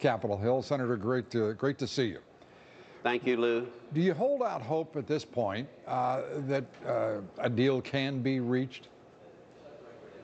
Capitol Hill. Senator, great to see you. Thank you, Lou. Do you hold out hope at this point that a deal can be reached?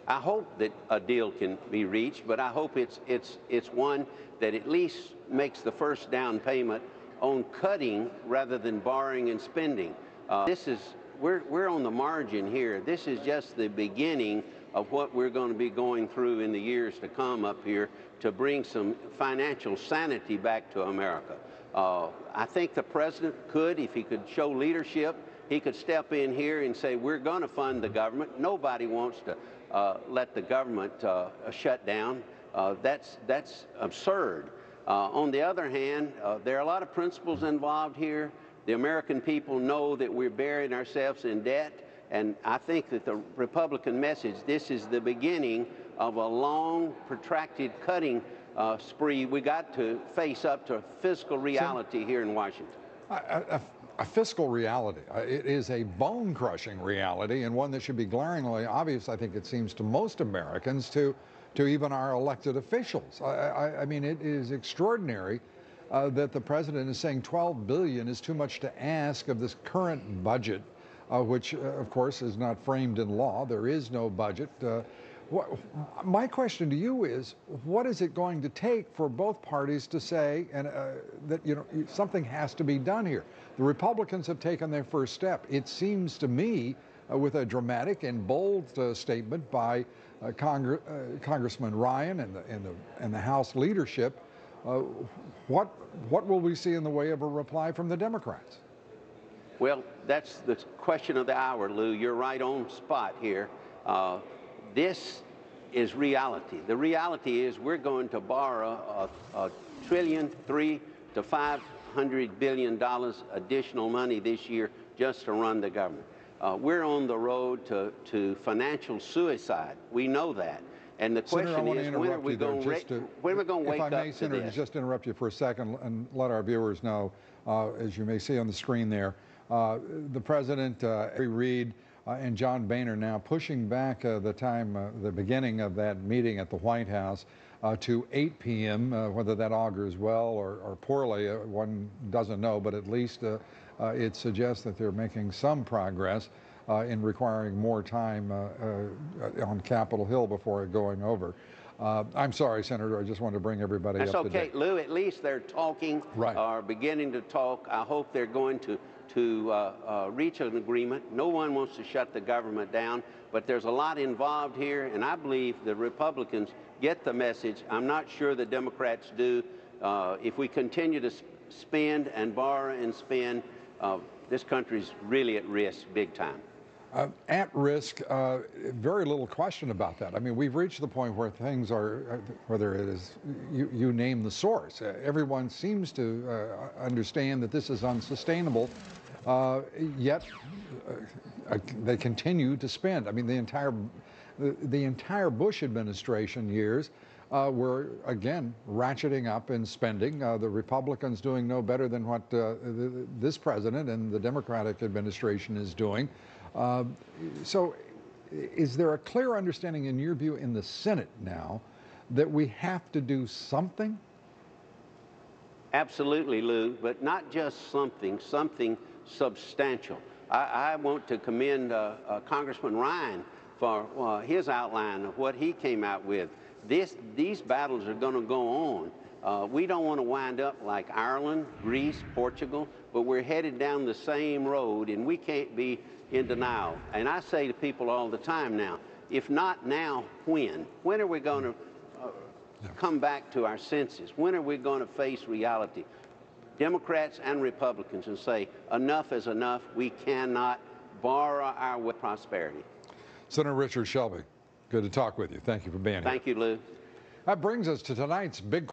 I hope that a deal can be reached, but I hope it's one that at least makes the first down payment on cutting rather than borrowing and spending. We're on the margin here. This is just the beginning of what we're going to be going through in the years to come up here to bring some financial sanity back to America. I think the president could, if he could show leadership, he could step in here and say, we're going to fund the government. Nobody wants to let the government shut down. That's absurd. On the other hand, there are a lot of principles involved here. The American people know that we're burying ourselves in debt, and I think that the Republican message, this is the beginning of a long, protracted cutting spree. We got to face up to fiscal reality here in Washington. A fiscal reality. It is a bone-crushing reality, and one that should be glaringly obvious, I think it seems, to most Americans, to even our elected officials. I mean, it is extraordinary that the president is saying $12 billion is too much to ask of this current budget, which, of course, is not framed in law. There is no budget. My question to you is, what is it going to take for both parties to say that something has to be done here? The Republicans have taken their first step. It seems to me, with a dramatic and bold statement by Congressman Ryan and the House leadership. What will we see in the way of a reply from the Democrats? Well, that's the question of the hour, Lou. You're right on spot here. This is reality. The reality is we're going to borrow $1.3 trillion to $500 billion additional money this year just to run the government. We're on the road to financial suicide. We know that. And the question is, when are we going to wake up to this? If I may, Senator, just interrupt you for a second and let our viewers know, as you may see on the screen there, the president, Reid, and John Boehner now pushing back the beginning of that meeting at the White House to 8 p.m., whether that augurs well or poorly, one doesn't know, but at least it suggests that they're making some progress in requiring more time on Capitol Hill before going over. I'm sorry, Senator, I just wanted to bring everybody up to date. That's okay, Lou. At least they're talking, right, or beginning to talk. I hope they're going to reach an agreement. No one wants to shut the government down, but there's a lot involved here, and I believe the Republicans get the message. I'm not sure the Democrats do. If we continue to spend and borrow and spend, this country's really at risk big time. At risk, very little question about that. I mean, we've reached the point where things are, whether it is, you name the source. Everyone seems to understand that this is unsustainable, yet they continue to spend. I mean, the entire Bush administration years were, again, ratcheting up in spending. The Republicans doing no better than what this president and the Democratic administration is doing. So is there a clear understanding, in your view, in the Senate now that we have to do something? Absolutely, Lou, but not just something substantial. I want to commend Congressman Ryan for his outline of what he came out with. These battles are going to go on. We don't want to wind up like Ireland, Greece, Portugal, but we're headed down the same road, and we can't be in denial. And I say to people all the time now, if not now, when? When are we going to come back to our senses? When are we going to face reality? Democrats and Republicans, and say, enough is enough. We cannot borrow our way to prosperity. Senator Richard Shelby, good to talk with you. Thank you for being here. Thank you, Lou. That brings us to tonight's big